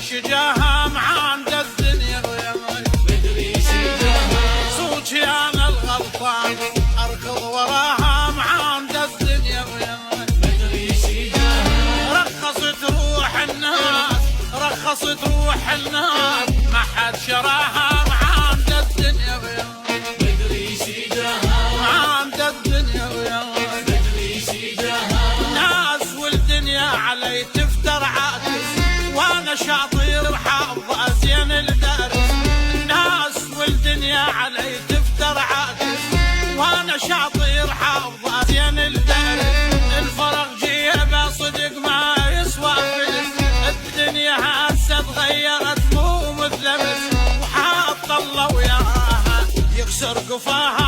شجاها معاند الدنيا وياي، مدري شجاها صوت يا انا الغلطان اركض وراها معاند الدنيا وياي، مدري شجاها رخصت روح الناس، رخصت روح الناس ما حد شراها معاند الدنيا وياي، مدري شجاها معاند الدنيا وياي، مدري شجاها ناس والدنيا علي تفتر عاكس وانا شاطر وحافظ ازين الدرس، الناس والدنيا علي تفتر عاكس وانا شاطر حافظ ازين الدرس، الفرق جيبه صدق ما يسوى فلس، الدنيا هسه تغيرت مو مثل امس، وحاط الله وياها يكسر قفاها